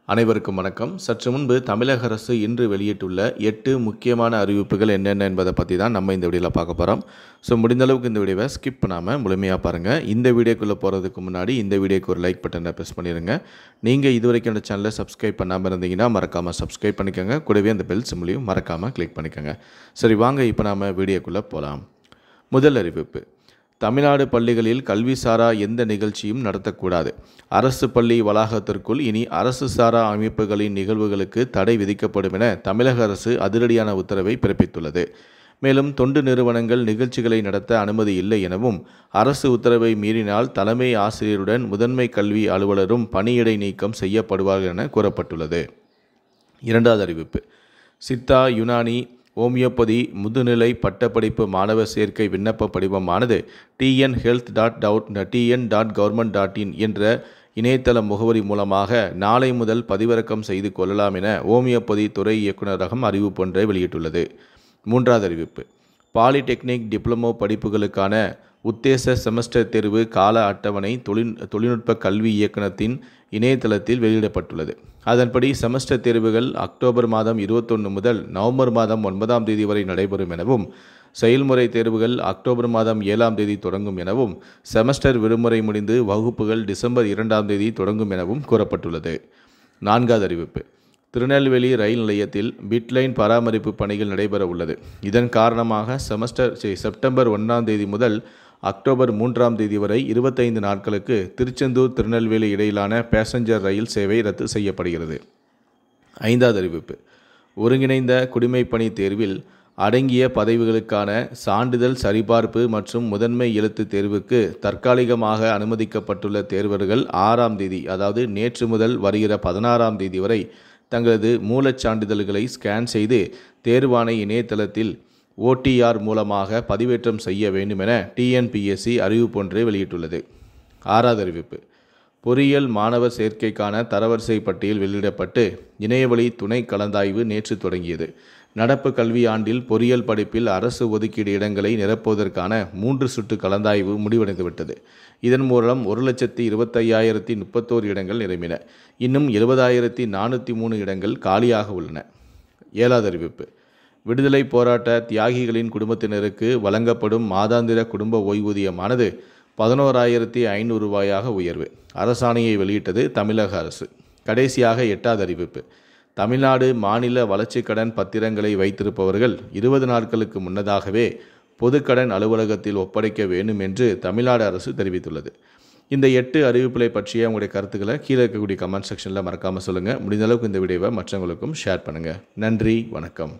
அனைவருக்கும் வணக்கம். சற்று முன்பு தமிழக அரசு இன்று வெளியிட்டுள்ள 8 முக்கியமான அறிவிப்புகள் என்னென்ன என்பதை பற்றி தான் நம்ம இந்த வீடியோவில் பார்க்க போகிறோம். முடிந்த அளவுக்கு இந்த வீடியோவை ஸ்கிப் பண்ணாமல் முழுமையாக பாருங்கள். இந்த வீடியோக்குள்ளே போகிறதுக்கு முன்னாடி இந்த வீடியோக்கு ஒரு லைக் பட்டனை ப்ரெஸ் பண்ணிடுங்க. நீங்கள் இதுவரைக்கும் இந்த சேனலை சப்ஸ்கிரைப் பண்ணாமல் இருந்தீங்கன்னா மறக்காமல் சப்ஸ்கிரைப் பண்ணிக்கோங்க. கூடவே அந்த பெல் சிம்லையும் மறக்காமல் கிளிக் பண்ணிக்கோங்க. சரி, வாங்க இப்போ நாம் வீடியோக்குள்ளே போகலாம். முதல் அறிவிப்பு: தமிழ்நாடு பள்ளிகளில் கல்விசாரா எந்த நிகழ்ச்சியும் நடத்தக்கூடாது. அரசு பள்ளி வளாகத்திற்குள் இனி அரசு சாரா அமைப்புகளின் நிகழ்வுகளுக்கு தடை விதிக்கப்படும் என தமிழக அரசு அதிரடியான உத்தரவை பிறப்பித்துள்ளது. மேலும் தொண்டு நிறுவனங்கள் நிகழ்ச்சிகளை நடத்த அனுமதி இல்லை எனவும், அரசு உத்தரவை மீறினால் தலைமை ஆசிரியருடன் முதன்மை கல்வி அலுவலரும் பணியிடை நீக்கம் செய்யப்படுவார்கள் என கூறப்பட்டுள்ளது. இரண்டாவது அறிவிப்பு: சித்தா, யுனானி, ஹோமியோபதி முதுநிலை பட்டப்படிப்பு மாணவர் சேர்க்கை விண்ணப்ப படிவமானது tnhealth.tn.government.in என்ற இணையதள முகவரி மூலமாக நாளை முதல் பதிவிறக்கம் செய்து கொள்ளலாம் என ஹோமியோபதி துறை இயக்குநரகம் அறிவிப்பு ஒன்றை வெளியிட்டுள்ளது. மூன்றாவது அறிவிப்பு: பாலிடெக்னிக் டிப்ளமோ படிப்புகளுக்கான உத்தேச செமஸ்டர் தேர்வு கால அட்டவணை தொழில்நுட்ப கல்வி இயக்கணத்தின் இணையதளத்தில் வெளியிடப்பட்டுள்ளது. அதன்படி செமஸ்டர் தேர்வுகள் அக்டோபர் மாதம் 21 முதல் நவம்பர் மாதம் 9ஆம் தேதி வரை நடைபெறும் எனவும், செயல்முறை தேர்வுகள் அக்டோபர் மாதம் 7ஆம் தேதி தொடங்கும் எனவும், செமஸ்டர் விடுமுறை முடிந்து வகுப்புகள் டிசம்பர் 2ஆம் தேதி தொடங்கும் எனவும் கூறப்பட்டுள்ளது. நான்காவது அறிவிப்பு: திருநெல்வேலி ரயில் நிலையத்தில் பிட்லைன் பராமரிப்பு பணிகள் நடைபெற உள்ளது. இதன் காரணமாக செப்டம்பர் 1ஆம் தேதி முதல் அக்டோபர் 3ஆம் தேதி வரை 25 நாட்களுக்கு திருச்செந்தூர் திருநெல்வேலி இடையிலான பேசஞ்சர் ரயில் சேவை ரத்து செய்யப்படுகிறது. ஐந்தாவது அறிவிப்பு: ஒருங்கிணைந்த குடிமைப்பணி தேர்வில் அடங்கிய பதவிகளுக்கான சான்றிதழ் சரிபார்ப்பு மற்றும் முதன்மை எழுத்து தேர்வுக்கு தற்காலிகமாக அனுமதிக்கப்பட்டுள்ள தேர்வர்கள் 6ஆம் தேதி, அதாவது நேற்று முதல் வருகிற 16ஆம் தேதி வரை தங்களது மூலச் சான்றிதழ்களை ஸ்கேன் செய்து தேர்வாணை இணையதளத்தில் OTR மூலமாக பதிவேற்றம் செய்ய வேண்டும் என TNPSC அறிவிப்பு ஒன்றை வெளியிட்டுள்ளது. ஆறாவது அறிவிப்பு: பொறியியல் மாணவர் சேர்க்கைக்கான தரவரிசை பட்டியல் வெளியிடப்பட்டு இணையவழி துணை கலந்தாய்வு நேற்று தொடங்கியது. நடப்பு கல்வி ஆண்டில் பொறியியல் படிப்பில் அரசு ஒதுக்கீடு இடங்களை நிரப்புவதற்கான 3 சுற்று கலந்தாய்வு முடிவடைந்துவிட்டது. இதன் மூலம் 1,25,031 இடங்கள் நிரம்பின. இன்னும் 70,403 இடங்கள் காலியாக உள்ளன. ஏழாவது அறிவிப்பு: விடுதலை போராட்ட தியாகிகளின் குடும்பத்தினருக்கு வழங்கப்படும் மாதாந்திர குடும்ப ஓய்வூதியமானது 11,500 ரூபாயாக உயர்வு. அரசாணையை வெளியிட்டது தமிழக அரசு. கடைசியாக எட்டாவது அறிவிப்பு: தமிழ்நாடு மாநில வளர்ச்சிக் கடன் பத்திரங்களை வைத்திருப்பவர்கள் 20 நாட்களுக்கு முன்னதாகவே பொதுக்கடன் அலுவலகத்தில் ஒப்படைக்க வேண்டும் என்று தமிழ்நாடு அரசு தெரிவித்துள்ளது. இந்த 8 அறிவிப்புகளை பற்றிய உங்களுடைய கருத்துக்களை கீழே இருக்கக்கூடிய கமெண்ட் செக்ஷனில் மறக்காமல் சொல்லுங்கள். முடிந்த அளவுக்கு இந்த வீடியோவை மற்றவங்களுக்கும் ஷேர் பண்ணுங்கள். நன்றி, வணக்கம்.